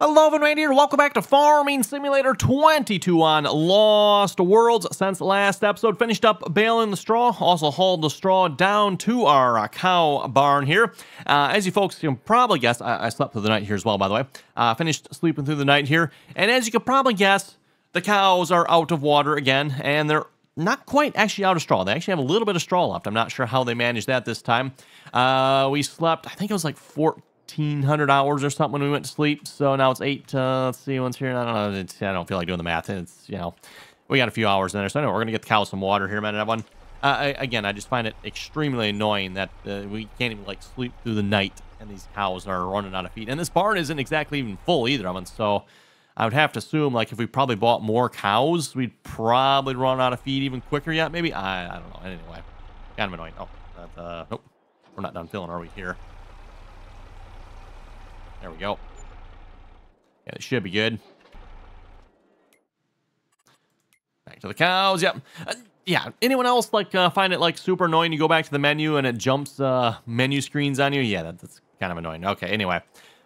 Hello, Van here. Welcome back to Farming Simulator 22 on Lost Worlds. Since last episode, finished up baling the straw, also hauled the straw down to our cow barn here. As you folks can probably guess, I slept through the night here as well, by the way. Finished sleeping through the night here, and as you could probably guess, the cows are out of water again, and they're not quite actually out of straw. They actually have a little bit of straw left. I'm not sure how they managed that this time. We slept, I think it was like 1,400 hours or something when we went to sleep. So now it's 8, let's see, one's here. I don't know. I don't feel like doing the math. It's, you know, we got a few hours in there. So anyway, we're going to get the cows some water here, man. Everyone. Again, I just find it extremely annoying that we can't even, like, sleep through the night and these cows are running out of feed. And this barn isn't exactly even full either of them. So I would have to assume, like, if we probably bought more cows, we'd probably run out of feed even quicker yet, maybe? I don't know. Anyway, kind of annoying. Oh, nope. We're not done filling, are we, here? There we go. Yeah, it should be good. Back to the cows. Yep. Yeah. Anyone else like find it like super annoying? You go back to the menu and it jumps menu screens on you. Yeah, that's kind of annoying. Okay. Anyway,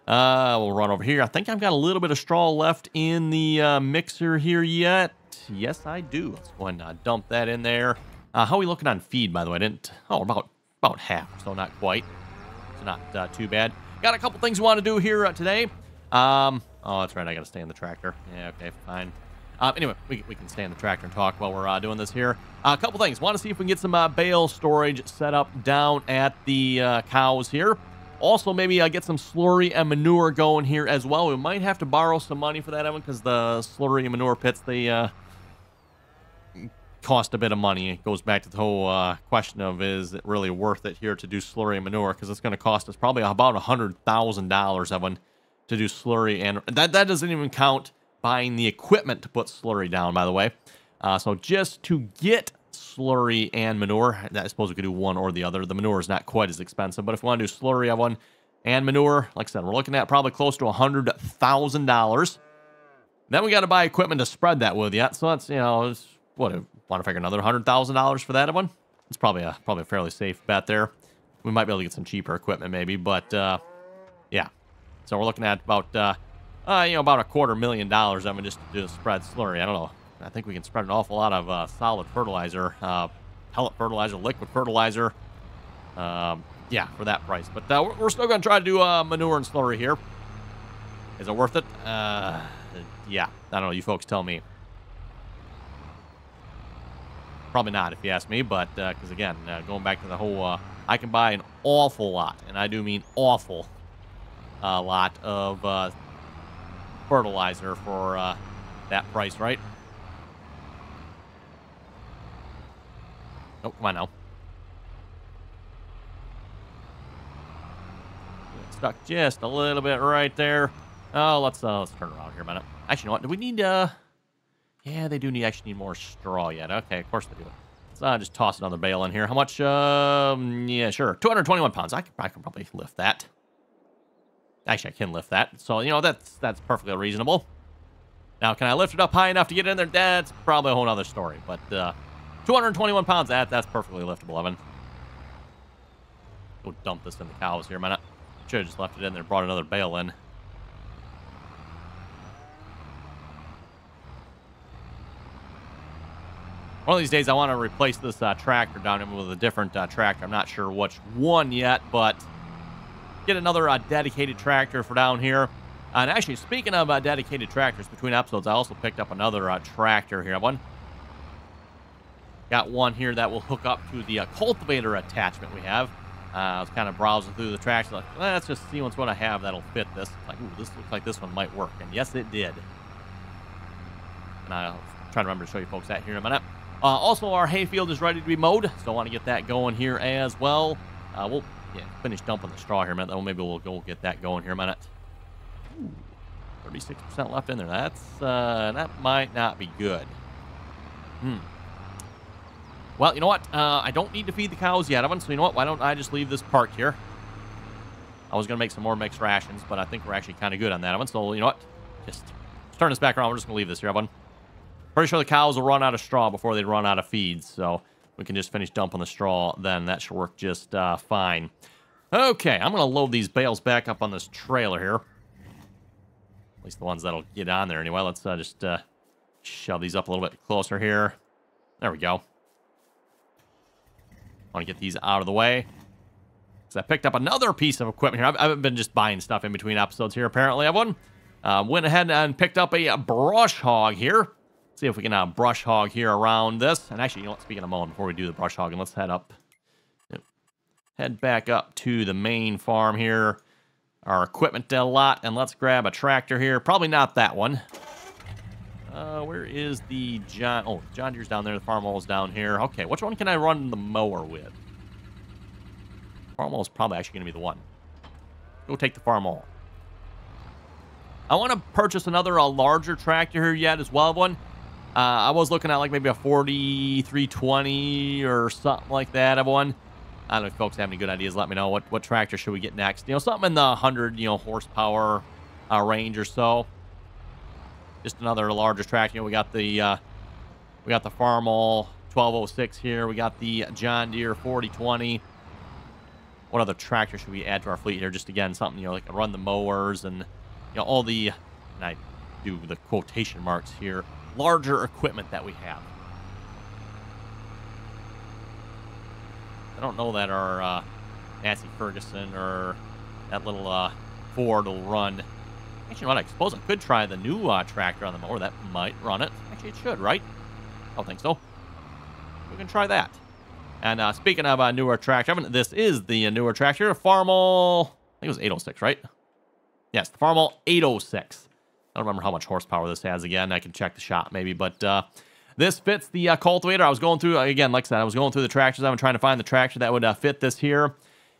we'll run over here. I think I've got a little bit of straw left in the mixer here yet. Yes, I do. Let's go ahead and dump that in there. How are we looking on feed, by the way? I didn't. Oh, about half. So not quite. So not too bad. Got a couple things we want to do here today. Oh, that's right. I got to stay in the tractor. Yeah, okay, fine. Anyway, we can stay in the tractor and talk while we're doing this here. A couple things. Want to see if we can get some bale storage set up down at the cows here. Also, maybe get some slurry and manure going here as well. We might have to borrow some money for that, Evan, because the slurry and manure pits, they cost a bit of money. It goes back to the whole question of, is it really worth it here to do slurry and manure? Because it's going to cost us probably about $100,000 of one to do slurry, and that doesn't even count buying the equipment to put slurry down, by the way. So just to get slurry and manure, I suppose we could do one or the other. The manure is not quite as expensive, but if we want to do slurry of one and manure, like I said, we're looking at probably close to $100,000. Then we got to buy equipment to spread that with yet. So that's, you know, what, want to figure another $100,000 for that one? It's probably a fairly safe bet there. We might be able to get some cheaper equipment maybe, but yeah. So we're looking at about about $250,000 of it just to do spread slurry. I don't know. I think we can spread an awful lot of solid fertilizer, pellet fertilizer, liquid fertilizer. Yeah, for that price. But we're still going to try to do manure and slurry here. Is it worth it? Yeah. I don't know. You folks tell me. Probably not, if you ask me, but because again, going back to the whole, I can buy an awful lot, and I do mean awful lot of fertilizer for that price, right? Oh, come on now. Stuck just a little bit right there. Oh, let's turn around here a minute. Actually, you know what? Do we need yeah, they do actually need more straw yet. Okay, of course they do. Let's just toss another bale in here. How much? Yeah, sure. 221 pounds. I can probably lift that. Actually, I can lift that. So, you know, that's perfectly reasonable. Now, can I lift it up high enough to get in there? That's probably a whole other story. But 221 pounds, that's perfectly liftable, Evan. Go dump this in the cows here a minute. Should have just left it in there, brought another bale in. One of these days, I want to replace this tractor down here with a different tractor. I'm not sure which one yet, but get another dedicated tractor for down here. And actually, speaking of dedicated tractors, between episodes, I also picked up another tractor here. Got one here that will hook up to the cultivator attachment we have. I was kind of browsing through the tractor, like, let's just see what I have that'll fit this. Like, ooh, this looks like this one might work. And yes, it did. And I'll try to remember to show you folks that here in a minute. Also, our hayfield is ready to be mowed, so I want to get that going here as well. We'll finish dumping the straw here a minute, though. Maybe we'll go get that going here in a minute. Ooh, 36% left in there. That might not be good. Well, you know what? I don't need to feed the cows yet, Evan, so you know what? Why don't I just leave this parked here? I was going to make some more mixed rations, but I think we're actually kind of good on that, Evan. So, you know what? Just turn this back around. We're just going to leave this here, Evan. Pretty sure the cows will run out of straw before they run out of feed, so we can just finish dumping the straw then. That should work just fine. Okay, I'm going to load these bales back up on this trailer here. At least the ones that'll get on there anyway. Let's just shove these up a little bit closer here. There we go. Want to get these out of the way. So I picked up another piece of equipment here. I've been just buying stuff in between episodes here, apparently, everyone. Went ahead and picked up a brush hog here. See if we can brush hog here around this. And actually, you know what? Speaking of mowing, before we do the brush hogging, let's head up. Head back up to the main farm here. Our equipment lot. And let's grab a tractor here. Probably not that one. Where is the John... Oh, John Deere's down there. The Farmall's down here. Okay, which one can I run the mower with? Farmall's probably actually going to be the one. Go take the Farmall. I want to purchase another larger tractor here yet as well, one. I was looking at like maybe a 4320 or something like that, everyone. I don't know if folks have any good ideas. Let me know. What tractor should we get next? You know, something in the 100, horsepower range or so. Just another larger tractor. You know, we got the Farmall 1206 here. We got the John Deere 4020. What other tractor should we add to our fleet here? Just again, something, like run the mowers and, all the, and I do the quotation marks here, larger equipment that we have. I don't know that our Nancy Ferguson or that little Ford will run. Actually, what I suppose I could try the new tractor on the mower. That might run it. Actually, it should, right? I don't think so. We can try that. And speaking of newer tractor, this is the newer tractor, Farmall. I think it was 806, right? Yes, the Farmall 806. I don't remember how much horsepower this has again. I can check the shop maybe, but this fits the cultivator. I was going through, again, like I said, I was going through the tractors. I'm trying to find the tractor that would fit this here.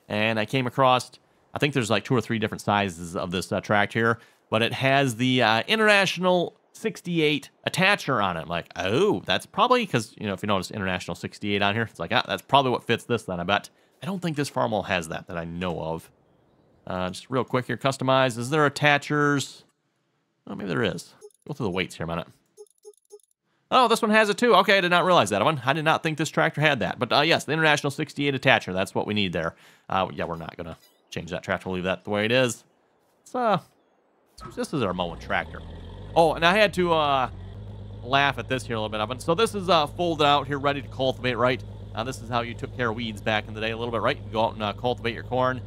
And I came across, I think there's like 2 or 3 different sizes of this tractor here. But it has the International 68 attacher on it. I'm like, oh, that's probably, because, if you notice International 68 on here, it's like, that's probably what fits this then, I bet. I don't think this Farmall has that I know of. Just real quick here, customize. Is there attachers? Oh, maybe there is. Go through the weights here a minute. Oh, this one has it too. Okay, I did not realize that one. I did not think this tractor had that. But yes, the International 68 attacher. That's what we need there. Yeah, we're not going to change that tractor. We'll leave that the way it is. This is our mowing tractor. Oh, and I had to laugh at this here a little bit. So this is folded out here, ready to cultivate, right? This is how you took care of weeds back in the day a little bit, right? You go out and cultivate your corn.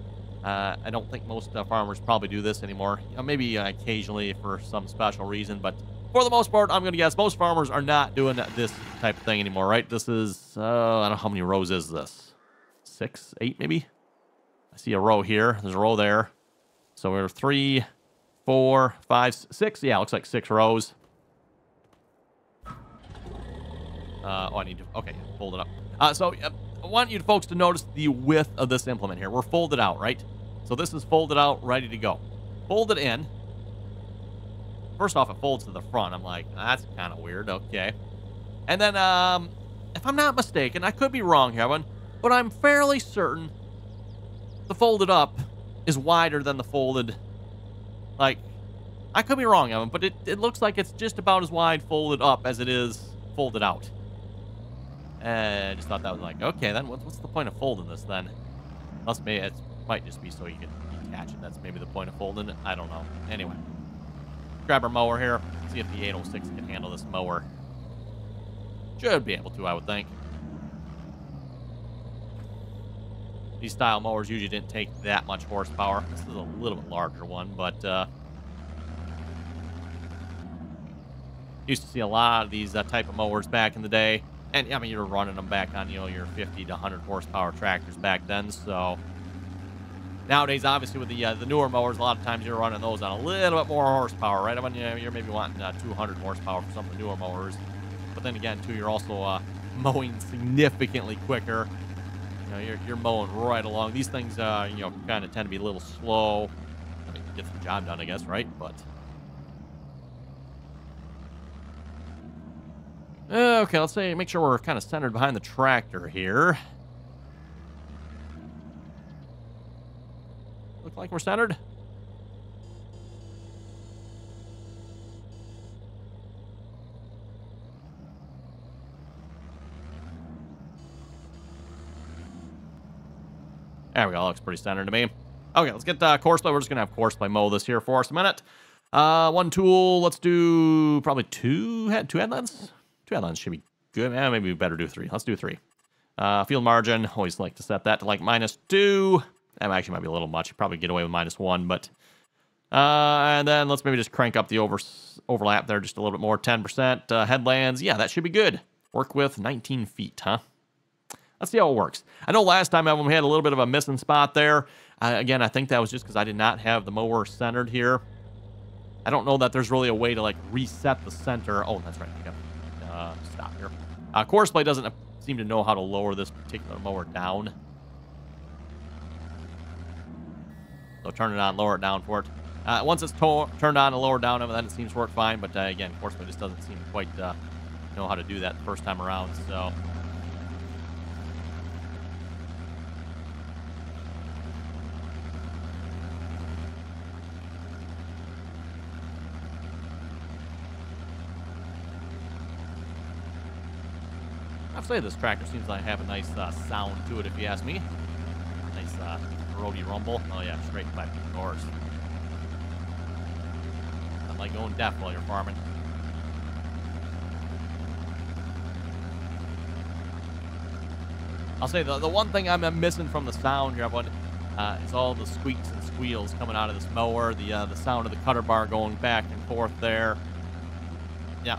I don't think most farmers probably do this anymore. Maybe occasionally for some special reason, but for the most part, I'm going to guess most farmers are not doing this type of thing anymore, right? This is, I don't know how many rows is this? 6, 8 maybe? I see a row here. There's a row there. So we're 3, 4, 5, 6. Yeah, looks like 6 rows. I need to, okay, fold it up. So I want you folks to notice the width of this implement here. We're folded out, right? So this is folded out, ready to go. Fold it in. First off, it folds to the front. I'm like, that's kind of weird. Okay. And then, if I'm not mistaken, I could be wrong here, but I'm fairly certain the folded up is wider than the folded. Like, I could be wrong, Evan, but it looks like it's just about as wide folded up as it is folded out. And I just thought that was like, okay, then what's the point of folding this then? It might just be so you can detach it. That's maybe the point of folding it. I don't know. Anyway, grab our mower here. See if the 806 can handle this mower. Should be able to, I would think. These style mowers usually didn't take that much horsepower. This is a little bit larger one, but used to see a lot of these type of mowers back in the day. And, I mean, you were running them back on, your 50 to 100 horsepower tractors back then, so nowadays, obviously, with the newer mowers, a lot of times you're running those on a little bit more horsepower, right? I mean, you're maybe wanting 200 horsepower for some of the newer mowers. But then again, too, you're also mowing significantly quicker. You're mowing right along. These things, kind of tend to be a little slow. I mean, gets the job done, I guess, right? But okay, let's make sure we're kind of centered behind the tractor here. Look like we're centered. There we go. Looks pretty centered to me. Okay, let's get courseplay. We're just going to have courseplay mow this here for us a minute. One tool. Let's do probably two headlands. Two headlands should be good. Maybe we better do 3. Let's do 3. Field margin. Always like to set that to like -2. That actually might be a little much. Probably get away with -1, but... and then let's maybe just crank up the overlap there just a little bit more. 10%. Headlands. Yeah, that should be good. Work with 19 feet, huh? Let's see how it works. I know last time we had a little bit of a missing spot there. Again, I think that was just because I did not have the mower centered here. I don't know that there's really a way to, like, reset the center. Oh, that's right. Stop here. Courseplay doesn't seem to know how to lower this particular mower down. So turn it on, lower it down for it. Once it's turned on and lowered down, then it seems to work fine. But again, Courseplay just doesn't seem to quite know how to do that the first time around. So... I'd say this tractor seems like have a nice sound to it, if you ask me. Nice roady rumble. Oh yeah, straight back to the doors. Not like going deaf while you're farming. I'll say the one thing I'm missing from the sound here, everyone, is all the squeaks and squeals coming out of this mower. The sound of the cutter bar going back and forth there. Yeah.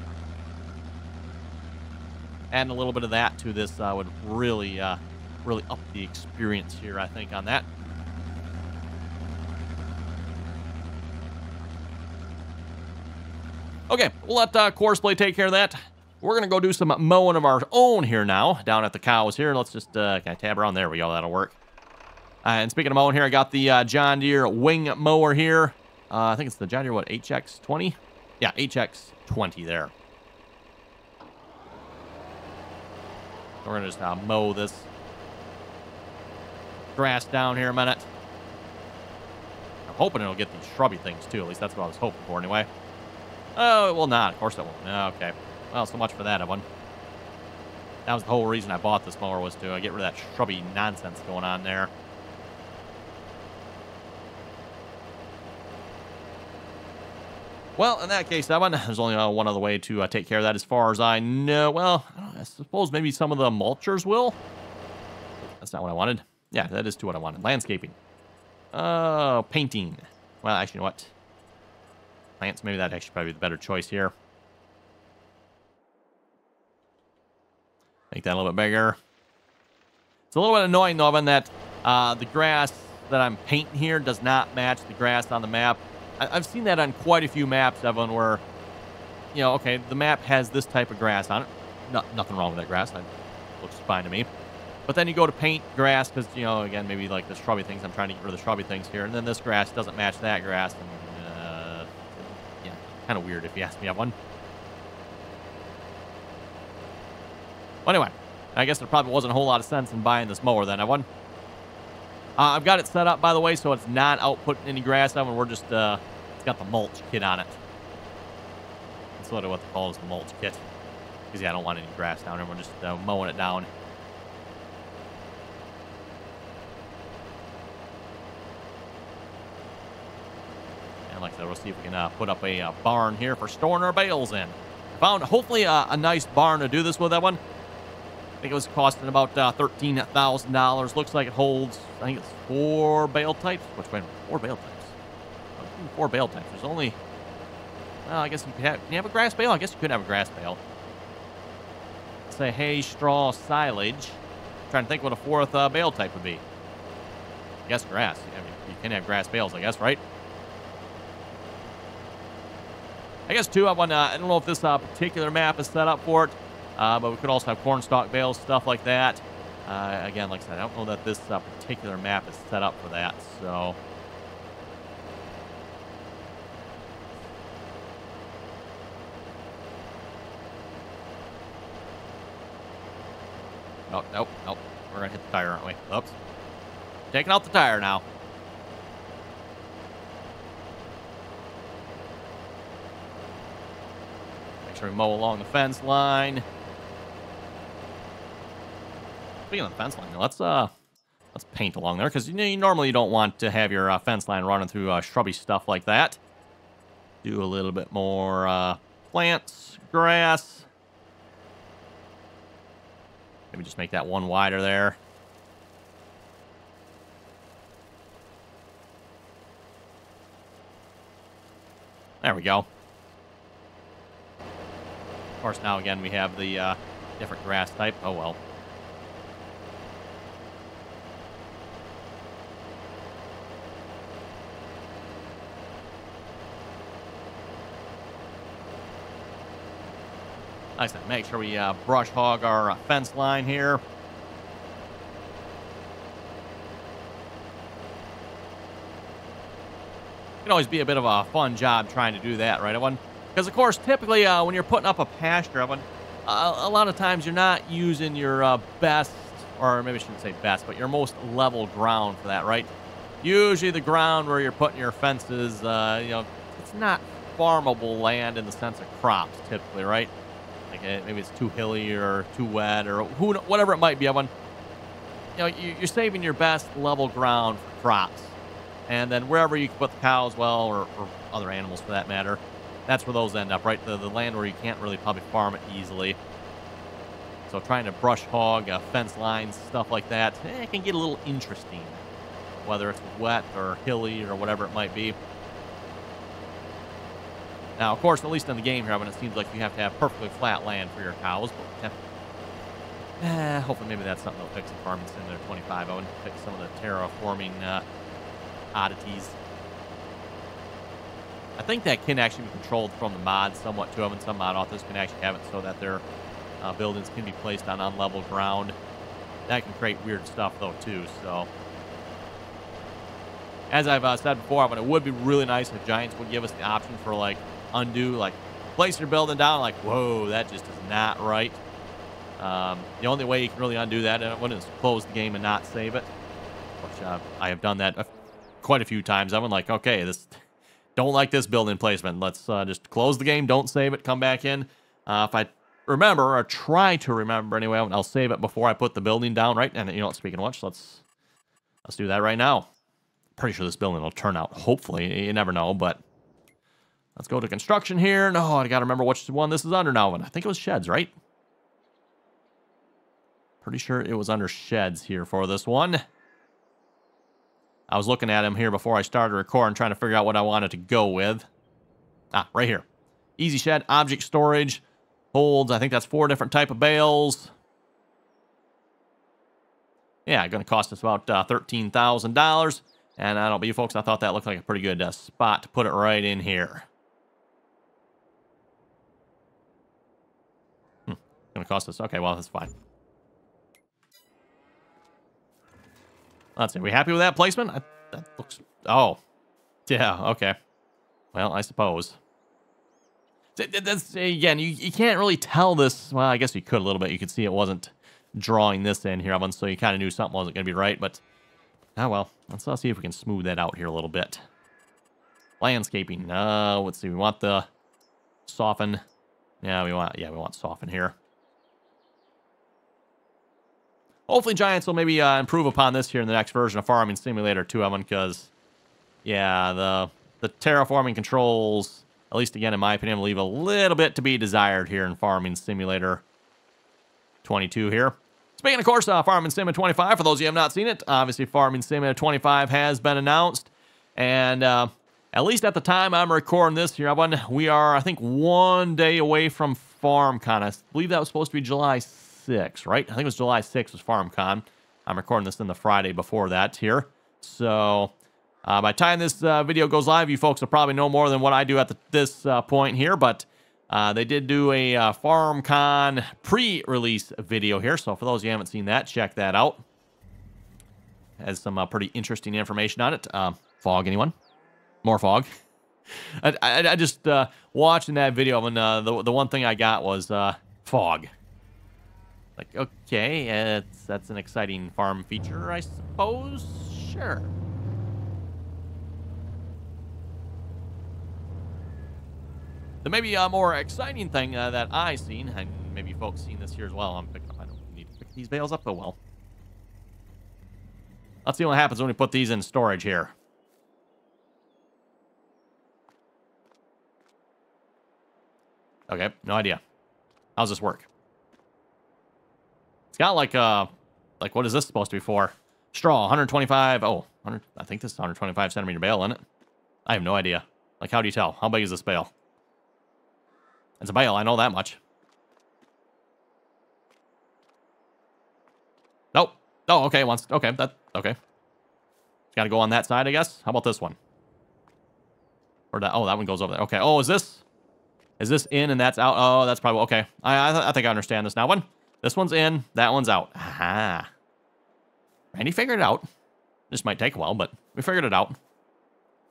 Adding a little bit of that to this would really up the experience here, I think, on that. Okay, we'll let Courseplay take care of that. We're going to go do some mowing of our own here now, down at the cows here. Let's just can I tab around? There we go. That'll work. And speaking of mowing here, I got the John Deere wing mower here. I think it's the John Deere, what, HX20? Yeah, HX20 there. We're going to just mow this grass down here a minute. I'm hoping it'll get these shrubby things, too. At least that's what I was hoping for, anyway. Oh, it will not. Of course it won't. Okay. Well, so much for that one. That was the whole reason I bought this mower, was to get rid of that shrubby nonsense going on there. Well, in that case, Evan, there's only one other way to take care of that as far as I know. Well, I suppose maybe some of the mulchers will. That's not what I wanted. Yeah, that is what I wanted. Landscaping. Painting. Well, actually, you know what? Plants, maybe that actually probably be the better choice here. Make that a little bit bigger. It's a little bit annoying, though, Evan, that the grass that I'm painting here does not match the grass on the map. I've seen that on quite a few maps, Evan, where, you know, okay, the map has this type of grass on it. Nothing wrong with that grass. That looks fine to me. But then you go to paint grass because, you know, again, maybe like the shrubby things. I'm trying to get rid of the shrubby things here. And then this grass doesn't match that grass. And, yeah, kind of weird if you ask me, Evan. Well, anyway, I guess there probably wasn't a whole lot of sense in buying this mower then, Evan. I've got it set up, by the way, so it's not outputting any grass out, and we're just, it's got the mulch kit on it. That's sort of what they call is the mulch kit. Because, yeah, I don't want any grass down there. We're just mowing it down. And like I said, we'll see if we can put up a barn here for storing our bales in. I found, hopefully, a nice barn to do this with, that one. I think it was costing about $13,000. Looks like it holds, I think it's 4 bale types. Which way? 4 bale types. 4 bale types. There's only, well, I guess you could have, can you have a grass bale? I guess you could have a grass bale. Say hay, straw, silage. I'm trying to think what a 4th bale type would be. I guess grass. I mean, you can have grass bales, I guess, right? I guess, too, I don't know if this particular map is set up for it. But we could also have cornstalk bales, stuff like that. Again, like I said, I don't know that this particular map is set up for that, so... Oh, nope. We're going to hit the tire, aren't we? Oops. Taking out the tire now. Make sure we mow along the fence line. Speaking of the fence line, let's paint along there, because you normally don't want to have your fence line running through shrubby stuff like that. Do a little bit more plants, grass. Maybe just make that one wider there. There we go. Of course, now again, we have the different grass type. Oh, well. Like I said, make sure we brush hog our fence line here. Can always be a bit of a fun job trying to do that, right, everyone? Because, of course, typically when you're putting up a pasture, everyone, a lot of times you're not using your best, or maybe I shouldn't say best, but your most level ground for that, right? Usually the ground where you're putting your fences, you know, it's not farmable land in the sense of crops, typically, right? Like maybe it's too hilly or too wet or whatever it might be, everyone. You know, you're saving your best level ground for crops. And then wherever you can put the cows, well, or other animals for that matter, that's where those end up, right? The land where you can't really probably farm it easily. So trying to brush hog, fence lines, stuff like that, it can get a little interesting. Whether it's wet or hilly or whatever it might be. Now, of course, at least in the game here, when it seems like you have to have perfectly flat land for your cows, but hopefully maybe that's something they'll fix in Farming Simulator 25. I wouldn't fix some of the terraforming oddities. I think that can actually be controlled from the mods somewhat too. I mean, some mod authors can actually have it so that their buildings can be placed on unlevel ground. That can create weird stuff though too. So, as I've said before, it would be really nice if Giants would give us the option for like undo, like place your building down. Like, whoa, that just is not right. The only way you can really undo that is close the game and not save it, which I have done that quite a few times. I'm like, okay, don't like this building placement. Let's just close the game, don't save it, come back in. If I remember, or try to remember anyway, I'll save it before I put the building down, right? And you know, speaking of which, let's do that right now. Pretty sure this building will turn out, hopefully. You never know, but let's go to construction here. No, I got to remember which one this is under now. And I think it was sheds, right? Pretty sure it was under sheds here for this one. I was looking at him here before I started recording, trying to figure out what I wanted to go with. Ah, right here. Easy shed, object storage, holds, I think that's 4 different type of bales. Yeah, going to cost us about $13,000. And I don't know about you folks, I thought that looked like a pretty good spot to put it right in here. Going to cost us, okay, well, that's fine. Let's see, are we happy with that placement? That looks, oh. Yeah, okay. Well, I suppose. That's, again, you can't really tell this. Well, I guess you could a little bit. You could see it wasn't drawing this in here, so you kind of knew something wasn't going to be right. But, oh well. Let's see if we can smooth that out here a little bit. Landscaping. Let's see. We want the soften. Yeah, we want soften here. Hopefully Giants will maybe improve upon this here in the next version of Farming Simulator 2, because, yeah, the terraforming controls, at least again in my opinion, leave a little bit to be desired here in Farming Simulator 22 here. Speaking, of course, Farming Simulator 25, for those of you who have not seen it, obviously Farming Simulator 25 has been announced, and at least at the time I'm recording this here, we are, I think, 1 day away from FarmCon. I believe that was supposed to be July 6th, right? I think it was July 6th was FarmCon. I'm recording this in the Friday before that here. So, by the time this video goes live, you folks will probably know more than what I do at this point here, but they did do a FarmCon pre-release video here, so for those of you who haven't seen that, check that out. Has some pretty interesting information on it. Fog, anyone? More fog. I just, watching that video, and the one thing I got was fog. Like, okay, that's an exciting farm feature, I suppose. Sure. The maybe more exciting thing that I seen, and maybe folks seen this here as well. I'm picking up. I don't need to pick these bales up, but well. Let's see what happens when we put these in storage here. Okay, no idea. How's this work? It's got like what is this supposed to be for? Straw, 125. Oh, 100, I think this is 125 centimeter bale, isn't it? I have no idea. Like, how do you tell? How big is this bale? It's a bale, I know that much. Nope. Oh, okay, okay, okay. Got to go on that side, I guess. How about this one? Or that, oh, that one goes over there. Okay, oh, is this in and that's out? Oh, that's probably, okay. I think I understand this now. This one's in, that one's out. Aha. Randy figured it out. This might take a while, but we figured it out.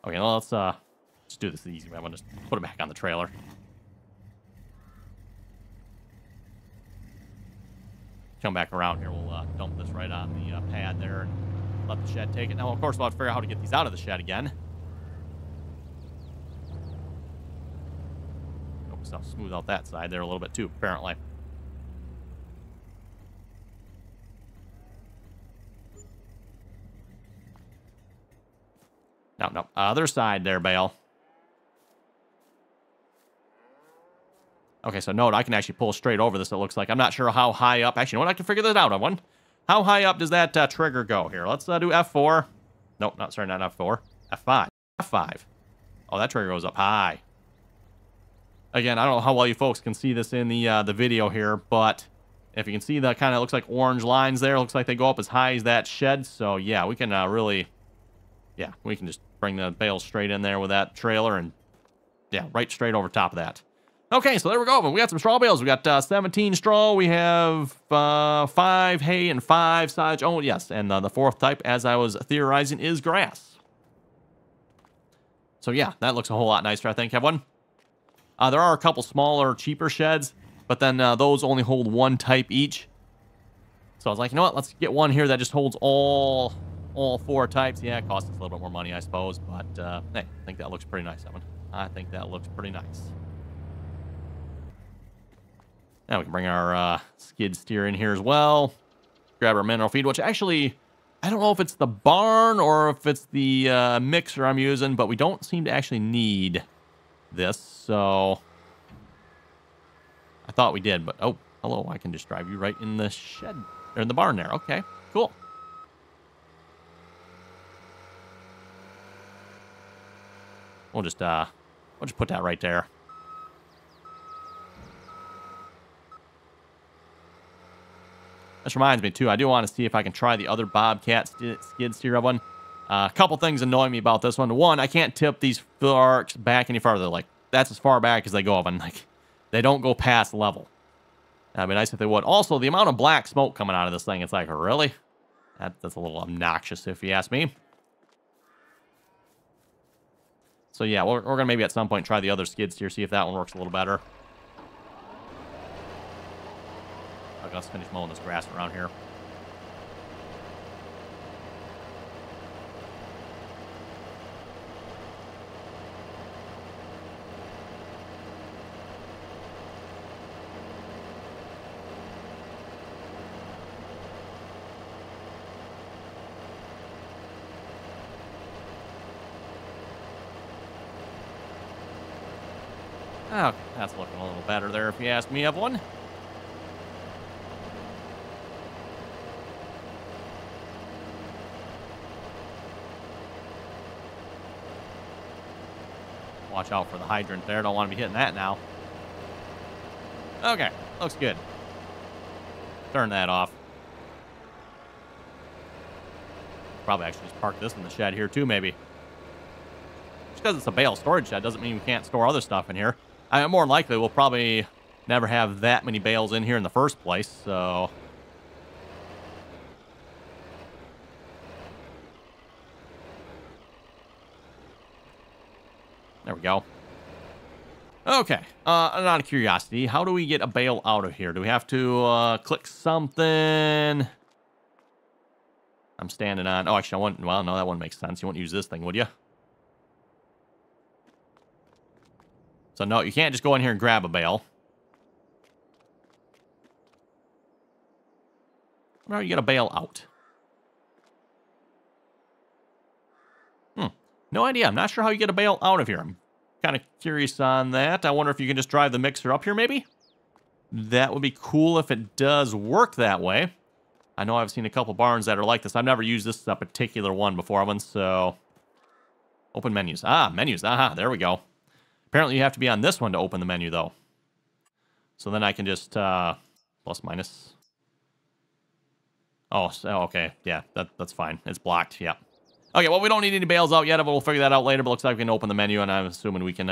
Okay, well, let's do this the easy way. I'm gonna just put it back on the trailer. Come back around here. We'll dump this right on the pad there and let the shed take it. Now, of course, we'll have to figure out how to get these out of the shed again. Hope stuff smooth out that side there a little bit too, apparently. No. Other side there, Bale. Okay, so note, I can actually pull straight over this, it looks like. I'm not sure how high up. Actually, you know what? I can figure that out on one. How high up does that trigger go here? Let's do F4. Nope, not F4. F5. F5. Oh, that trigger goes up high. Again, I don't know how well you folks can see this in the video here, but if you can see the kind of looks like orange lines there, looks like they go up as high as that shed. So, yeah, we can really... Yeah, we can just bring the bale straight in there with that trailer and, yeah, right straight over top of that. Okay, so there we go. We got some straw bales. We got 17 straw. We have 5 hay and 5 silage. Oh, yes, and the fourth type, as I was theorizing, is grass. So, yeah, that looks a whole lot nicer, I think. Have one? There are a couple smaller, cheaper sheds, but then those only hold 1 type each. So I was like, you know what? Let's get one here that just holds all 4 types. Yeah, it costs us a little bit more money, I suppose, but hey, I think that looks pretty nice, that one. I think that looks pretty nice. Now we can bring our skid steer in here as well. Grab our mineral feed, which actually, I don't know if it's the barn or if it's the mixer I'm using, but we don't seem to actually need this, so I thought we did, but oh, hello, I can just drive you right in the shed, or in the barn there. Okay, cool. We'll just put that right there. This reminds me, too, I do want to see if I can try the other Bobcat skid steer one. A couple things annoy me about this one. One, I can't tip these forks back any farther. Like, that's as far back as they go up, and like, they don't go past level. That'd be nice if they would. Also, the amount of black smoke coming out of this thing, it's like, really? That's a little obnoxious, if you ask me. So, yeah, we're going to maybe at some point try the other skid steer, see if that one works a little better. Let's finish mowing this grass around here. Okay, that's looking a little better there if you ask me, Evelyn. Watch out for the hydrant there. Don't want to be hitting that now. Okay, looks good. Turn that off. Probably actually just park this in the shed here too, maybe. Just because it's a bale storage shed doesn't mean we can't store other stuff in here. More than likely, we'll probably never have that many bales in here in the first place, so... There we go. Okay, out of curiosity, how do we get a bale out of here? Do we have to click something? I'm standing on... Oh, actually, I wouldn't... Well, no, that wouldn't make sense. You wouldn't use this thing, would you? So, no, you can't just go in here and grab a bale. How do you get a bale out? No idea. I'm not sure how you get a bale out of here. I'm kind of curious on that. I wonder if you can just drive the mixer up here, maybe? That would be cool if it does work that way. I know I've seen a couple barns that are like this. I've never used this particular one before, so... Open menus. Ah, menus. Aha, there we go. Apparently you have to be on this one to open the menu, though. So then I can just, plus, minus. Oh, so, okay. Yeah, that's fine. It's blocked, yeah. Okay, well, we don't need any bales out yet, but we'll figure that out later. But looks like we can open the menu, and I'm assuming we can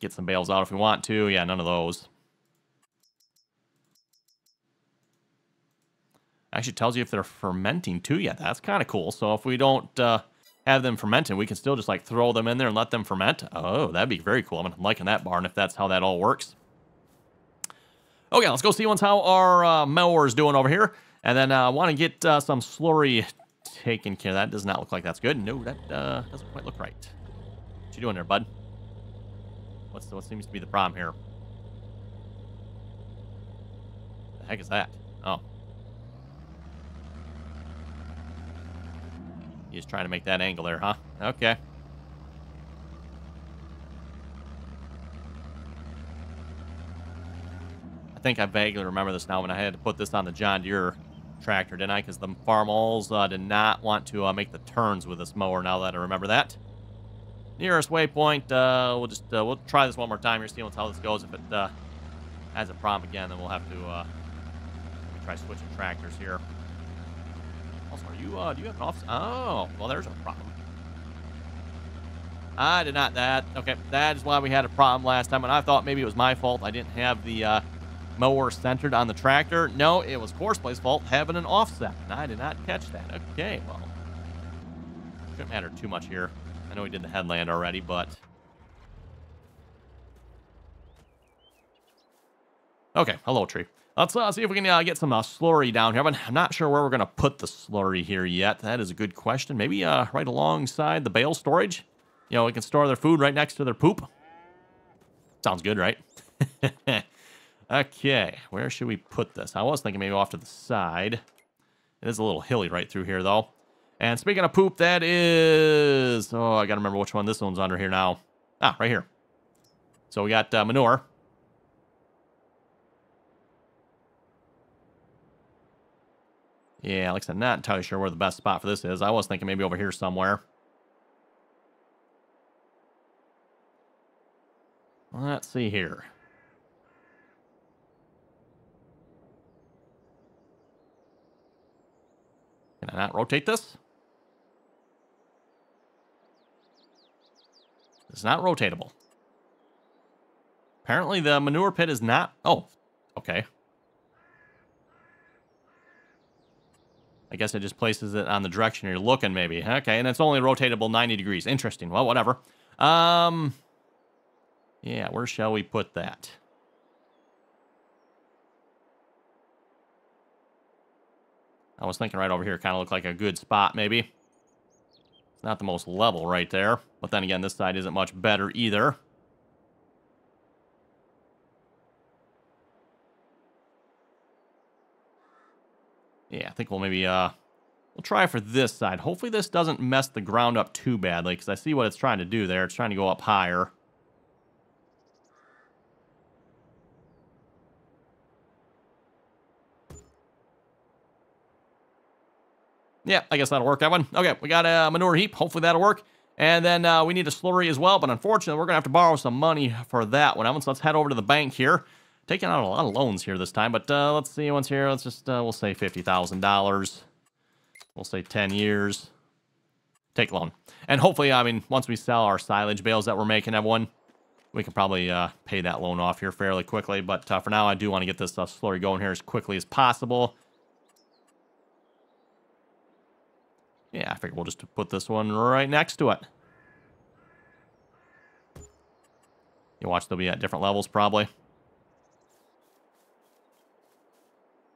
get some bales out if we want to. Yeah, none of those. Actually tells you if they're fermenting, too. Yeah, that's kind of cool. So if we don't have them fermenting, we can still just, like, throw them in there and let them ferment. Oh, that'd be very cool. I'm liking that barn if that's how that all works. Okay, let's go see how our mower's doing over here. And then I want to get some slurry taken care of. That does not look like that's good. No, that doesn't quite look right. What you doing there, bud? What seems to be the problem here? The heck is that? Oh. He's trying to make that angle there, huh? Okay. I think I vaguely remember this now when I had to put this on the John Deere tractor, didn't I? Because the farmers did not want to make the turns with this mower, now that I remember that. Nearest waypoint, we'll try this one more time here, see how this goes. If it has a problem again, then we'll have to try switching tractors here. Also, do you have an off? Oh, well, there's a problem. I did not that. Okay, that is why we had a problem last time, and I thought maybe it was my fault. I didn't have the mower centered on the tractor. No, it was Coursplay's fault having an offset, and I did not catch that. Okay, well, shouldn't matter too much here. I know we did the headland already, but okay, hello tree. Let's see if we can get some slurry down here. But I'm not sure where we're going to put the slurry here yet. That is a good question. Maybe right alongside the bale storage. You know, we can store their food right next to their poop. Sounds good, right? Okay, where should we put this? I was thinking maybe off to the side. It is a little hilly right through here, though. And speaking of poop, that is... Oh, I got to remember which one this one's under here now. Ah, right here. So we got manure. Yeah, like I said, not entirely sure where the best spot for this is. I was thinking maybe over here somewhere. Let's see here. Can I not rotate this? It's not rotatable. Apparently the manure pit is not... Oh, okay. I guess it just places it on the direction you're looking, maybe. Okay, and it's only rotatable 90 degrees. Interesting. Well, whatever. Yeah, where shall we put that? I was thinking right over here kind of looked like a good spot, maybe. It's not the most level right there. But then again, this side isn't much better either. Yeah, I think we'll maybe, we'll try for this side. Hopefully this doesn't mess the ground up too badly, because I see what it's trying to do there. It's trying to go up higher. Yeah, I guess that'll work, that one. Okay, we got a manure heap. Hopefully that'll work. And then we need a slurry as well, but unfortunately, we're going to have to borrow some money for that one. So let's head over to the bank here. Taking out a lot of loans here this time, but let's see what's here. Let's just, we'll say $50,000. We'll say 10 years. Take a loan. And hopefully, I mean, once we sell our silage bales that we're making, everyone, we can probably pay that loan off here fairly quickly. But for now, I do want to get this slurry going here as quickly as possible. Yeah, I figure we'll just put this one right next to it. You watch, they'll be at different levels, probably.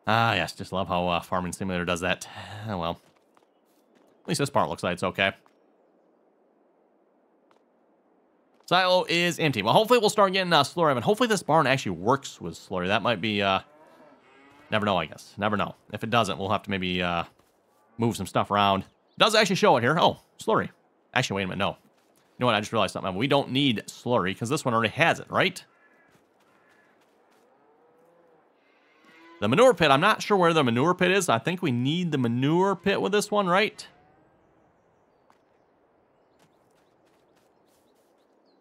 Ah, yes, just love how Farming Simulator does that. Oh, well. At least this part looks like it's okay. Silo is empty. Well, hopefully we'll start getting slurry. And hopefully this barn actually works with slurry. That might be, never know, I guess. Never know. If it doesn't, we'll have to maybe move some stuff around. It does actually show it here. Oh, slurry. Actually, wait a minute, no. You know what? I just realized something. We don't need slurry because this one already has it, right? The manure pit, I'm not sure where the manure pit is. I think we need the manure pit with this one, right?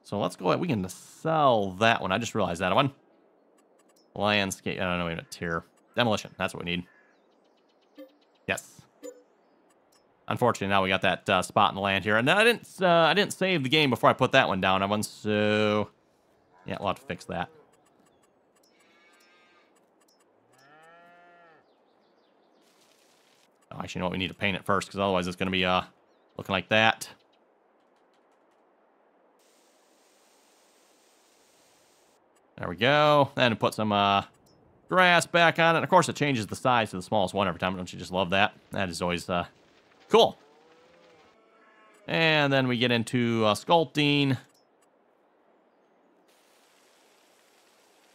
So let's go ahead. We can sell that one. I just realized that one. Landscape. I don't know. Wait a minute. Tier. Demolition. That's what we need. Yes. Unfortunately, now we got that spot in the land here. And then I didn't save the game before I put that one down. I want so... Yeah, we'll have to fix that. Oh, actually, you know what? We need to paint it first, because otherwise it's going to be looking like that. There we go. Then put some grass back on it. Of course, it changes the size to the smallest one every time. Don't you just love that? That is always cool. And then we get into sculpting.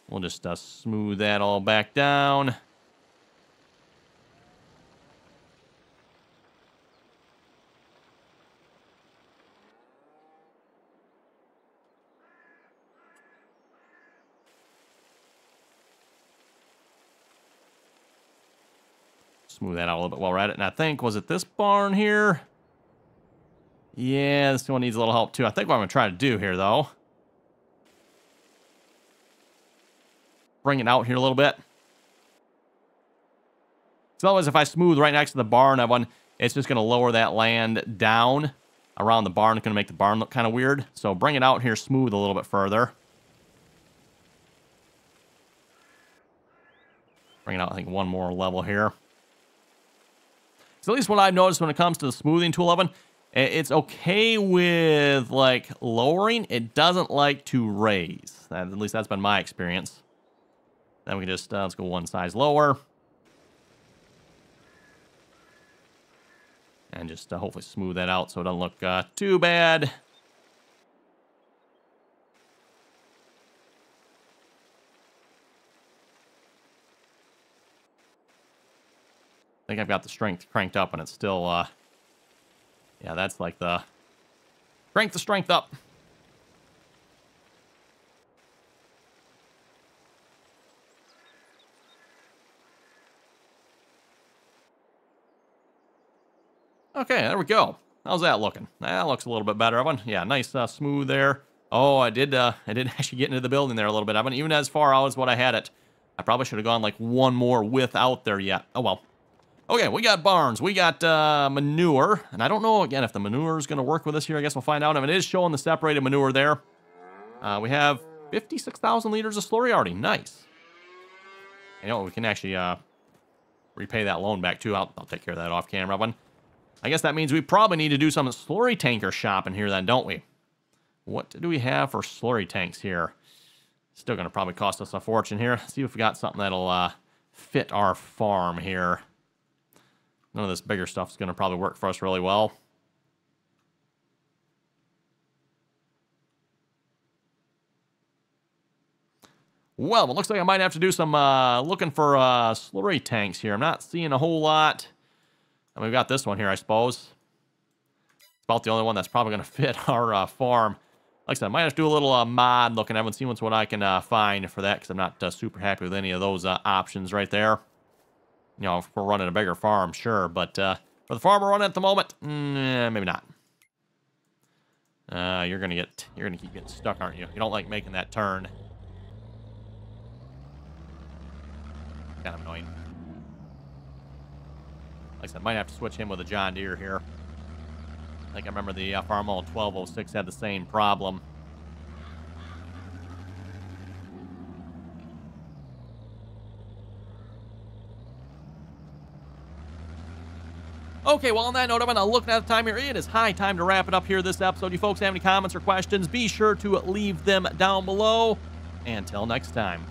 We'll just smooth that all back down. Smooth that out a little bit while we're at it. And I think, was it this barn here? Yeah, this one needs a little help too. I think what I'm going to try to do here, though, bring it out here a little bit. So otherwise, if I smooth right next to the barn, it's just going to lower that land down around the barn. It's going to make the barn look kind of weird. So bring it out here smooth a little bit further. Bring it out, I think, one more level here. So at least what I've noticed when it comes to the smoothing tool oven, it's okay with, like, lowering. It doesn't like to raise. At least that's been my experience. Then we can just, let's go one size lower. And just hopefully smooth that out so it doesn't look too bad. I think I've got the strength cranked up and it's still, yeah, that's like the, crank the strength up. Okay, there we go. How's that looking? That looks a little bit better. Yeah, nice smooth there. Oh, I did actually get into the building there a little bit. I haven't even as far out as what I had it. I probably should have gone like one more width out there yet. Oh, well. Okay, we got barns. We got manure. And I don't know, again, if the manure is going to work with us here. I guess we'll find out. If it is showing the separated manure there. We have 56,000 liters of slurry already. Nice. You know, we can actually repay that loan back, too. I'll take care of that off camera. I guess that means we probably need to do some slurry tanker shopping here then, don't we? What do we have for slurry tanks here? Still going to probably cost us a fortune here. Let's see if we got something that'll fit our farm here. None of this bigger stuff is going to probably work for us really well. Well, it looks like I might have to do some looking for slurry tanks here. I'm not seeing a whole lot. And we've got this one here, I suppose. It's about the only one that's probably going to fit our farm. Like I said, I might have to do a little mod looking. I haven't seen what I can find for that because I'm not super happy with any of those options right there. You know, if we're running a bigger farm, sure. But for the farm we're running at the moment, maybe not. You're gonna keep getting stuck, aren't you? You don't like making that turn. Kind of annoying. Like I said, might have to switch him with a John Deere here. I think I remember the Farmall 1206 had the same problem. Okay, well, on that note, I'm looking at the time here. It is high time to wrap it up here this episode. You folks have any comments or questions, be sure to leave them down below. Until next time.